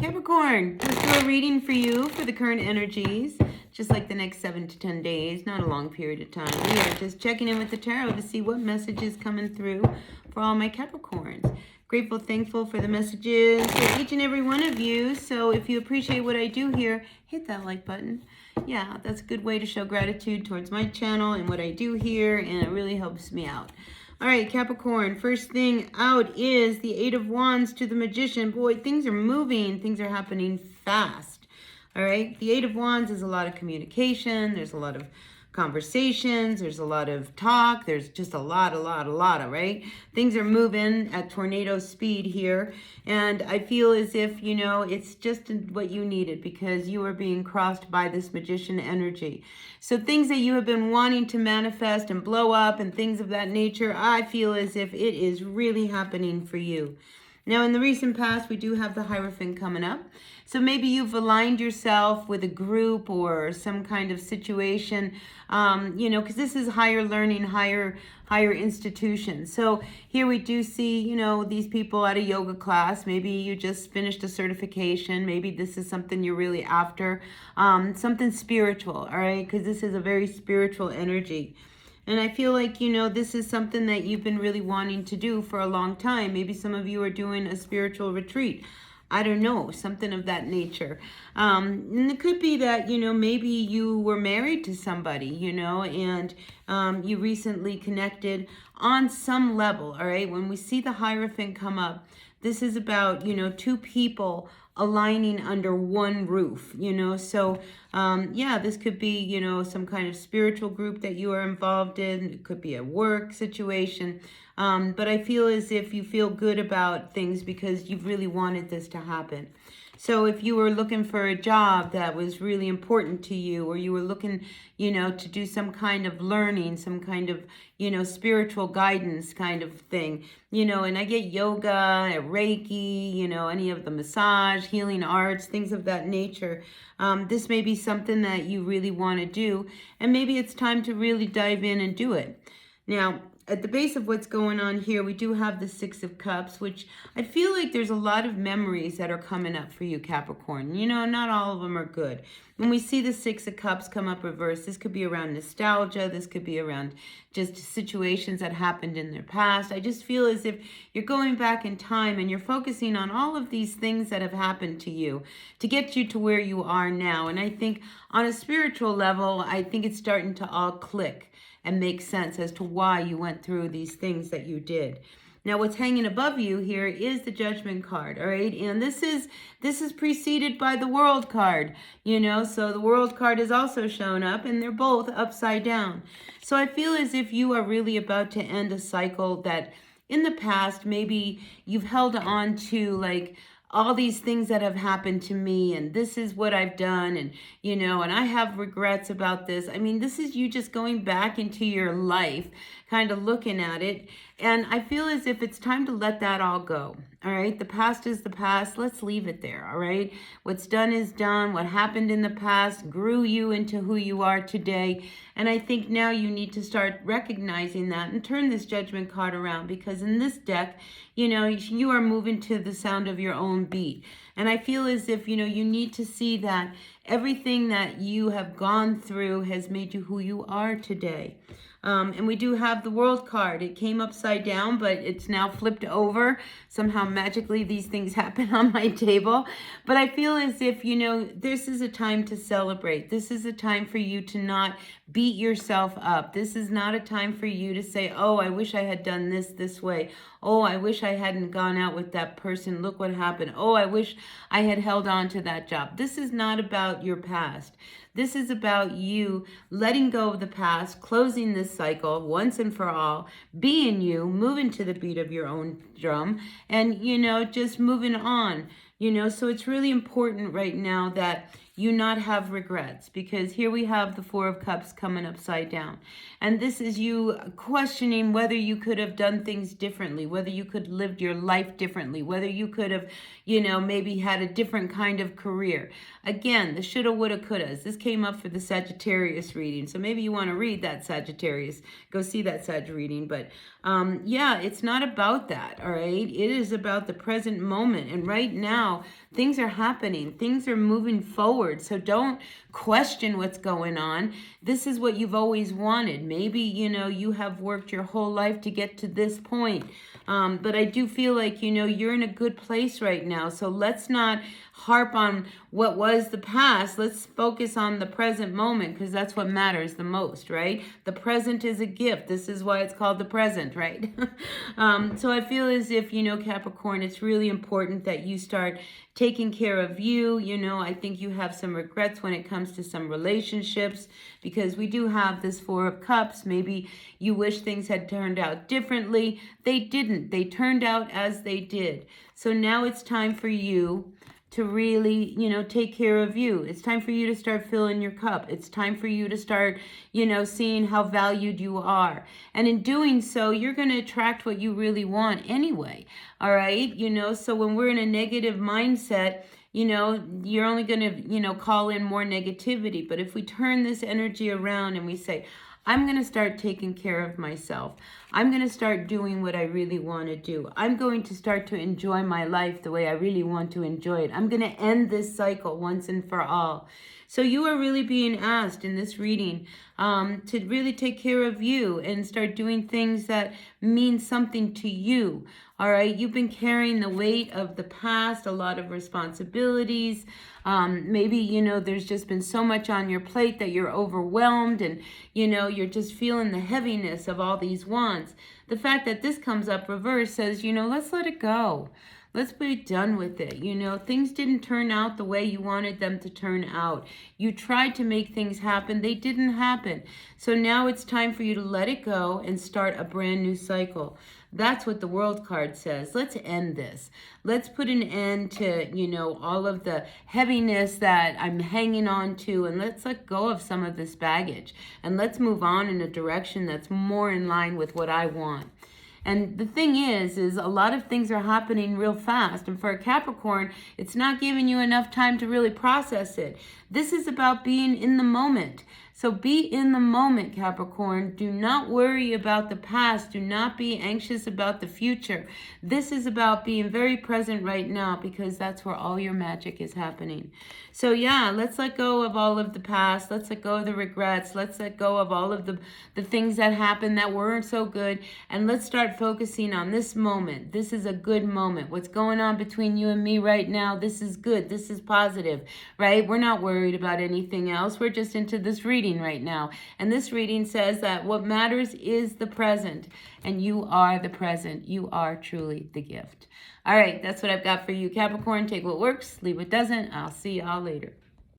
Capricorn, let's do a reading for you for the current energies, just like the next 7 to 10 days, not a long period of time. We are just checking in with the tarot to see what message is coming through for all my Capricorns. Grateful, thankful for the messages for each and every one of you. So if you appreciate what I do here, hit that like button. Yeah, that's a good way to show gratitude towards my channel and what I do here, and it really helps me out. All right, Capricorn, first thing out is the Eight of Wands to the Magician. Boy, things are moving. Things are happening fast. All right, the Eight of Wands is a lot of communication. There's a lot of conversations. There's a lot of talk. There's just a lot, right? Things are moving at tornado speed here. And I feel as if, you know, it's just what you needed because you are being crossed by this magician energy. So things that you have been wanting to manifest and blow up and things of that nature, I feel as if it is really happening for you. Now, in the recent past, we do have the Hierophant coming up. So maybe you've aligned yourself with a group or some kind of situation, you know, because this is higher learning, higher institutions. So here we do see, you know, these people at a yoga class. Maybe you just finished a certification. Maybe this is something you're really after, something spiritual, all right, because this is a very spiritual energy. And I feel like, you know, this is something that you've been really wanting to do for a long time. Maybe some of you are doing a spiritual retreat. I don't know, something of that nature. And it could be that, you know, maybe you were married to somebody, you know, and you recently connected on some level, all right? When we see the Hierophant come up, this is about, you know, two people aligning under one roof, you know. So yeah, this could be, you know, some kind of spiritual group that you are involved in. It could be a work situation, but I feel as if you feel good about things because you've really wanted this to happen. So if you were looking for a job that was really important to you, or you were looking, you know, to do some kind of learning, some kind of, you know, spiritual guidance kind of thing, you know, and I get yoga, Reiki, you know, any of the massage, healing arts, things of that nature. This may be something that you really want to do, and maybe it's time to really dive in and do it. Now, at the base of what's going on here, we do have the Six of Cups, which I feel like there's a lot of memories that are coming up for you, Capricorn. You know, not all of them are good. When we see the Six of Cups come up reverse, this could be around nostalgia. This could be around just situations that happened in their past. I just feel as if you're going back in time and you're focusing on all of these things that have happened to you to get you to where you are now. And I think on a spiritual level, I think it's starting to all click and make sense as to why you went through these things that you did. Now, what's hanging above you here is the Judgment card, all right? And this is preceded by the World card, you know? So the World card is also shown up, and they're both upside down. So I feel as if you are really about to end a cycle that in the past, maybe you've held on to, like, all these things that have happened to me, and this is what I've done, and, you know, and I have regrets about this. I mean, this is you just going back into your life, kind of looking at it, and I feel as if it's time to let that all go, all right? The past is the past. Let's leave it there, all right? What's done is done. What happened in the past grew you into who you are today, and I think now you need to start recognizing that and turn this Judgment card around, because in this deck, you know, you are moving to the sound of your own beat. And I feel as if, you know, you need to see that everything that you have gone through has made you who you are today. And we do have the World card. It came upside down, but it's now flipped over. Somehow magically these things happen on my table. But I feel as if, you know, this is a time to celebrate. This is a time for you to not beat yourself up. This is not a time for you to say, oh, I wish I had done this way. Oh, I wish I hadn't gone out with that person. Look what happened. Oh, I wish I had held on to that job. This is not about your past. This is about you letting go of the past, closing this cycle once and for all, being you, moving to the beat of your own drum, and, you know, just moving on, you know. So it's really important right now that you not have regrets, because here we have the Four of Cups coming upside down. And this is you questioning whether you could have done things differently, whether you could have lived your life differently, whether you could have, you know, maybe had a different kind of career. Again, the shoulda, woulda, couldas. This came up for the Sagittarius reading. So maybe you want to read that Sagittarius. Go see that Sag reading. But yeah, it's not about that, all right? It is about the present moment. And right now, things are happening. Things are moving forward. So don't question what's going on. This is what you've always wanted. Maybe, you know, you have worked your whole life to get to this point. But I do feel like, you know, you're in a good place right now. So let's not harp on what was the past. Let's focus on the present moment, because that's what matters the most, right? The present is a gift. This is why it's called the present, right? So I feel as if, you know, Capricorn, it's really important that you start taking care of you. You know, I think you have some regrets when it comes to some relationships, because we do have this Four of Cups. Maybe you wish things had turned out differently. They didn't. They turned out as they did. So now it's time for you to really, you know, take care of you. It's time for you to start filling your cup. It's time for you to start, you know, seeing how valued you are. And in doing so, you're going to attract what you really want anyway. All right. You know, so when we're in a negative mindset, you know, you're only going to, you know, call in more negativity. But if we turn this energy around and we say, I'm going to start taking care of myself. I'm going to start doing what I really want to do. I'm going to start to enjoy my life the way I really want to enjoy it. I'm going to end this cycle once and for all. So you are really being asked in this reading to really take care of you and start doing things that mean something to you. All right, you've been carrying the weight of the past, a lot of responsibilities. Maybe, you know, there's just been so much on your plate that you're overwhelmed and, you know, you're just feeling the heaviness of all these wands. The fact that this comes up reverse says, you know, let's let it go. Let's be done with it. You know, things didn't turn out the way you wanted them to turn out. You tried to make things happen. They didn't happen. So now it's time for you to let it go and start a brand new cycle. That's what the World card says. Let's end this. Let's put an end to, you know, all of the heaviness that I'm hanging on to, and let's let go of some of this baggage. And let's move on in a direction that's more in line with what I want. And the thing is a lot of things are happening real fast. And for a Capricorn, it's not giving you enough time to really process it. This is about being in the moment. So be in the moment, Capricorn. Do not worry about the past. Do not be anxious about the future. This is about being very present right now, because that's where all your magic is happening. So yeah, let's let go of all of the past. Let's let go of the regrets. Let's let go of all of the things that happened that weren't so good. And let's start focusing on this moment. This is a good moment. What's going on between you and me right now, this is good. This is positive, right? We're not worried about anything else. We're just into this reading right now. And this reading says that what matters is the present. And you are the present. You are truly the gift. All right, that's what I've got for you, Capricorn. Take what works, leave what doesn't. I'll see y'all later.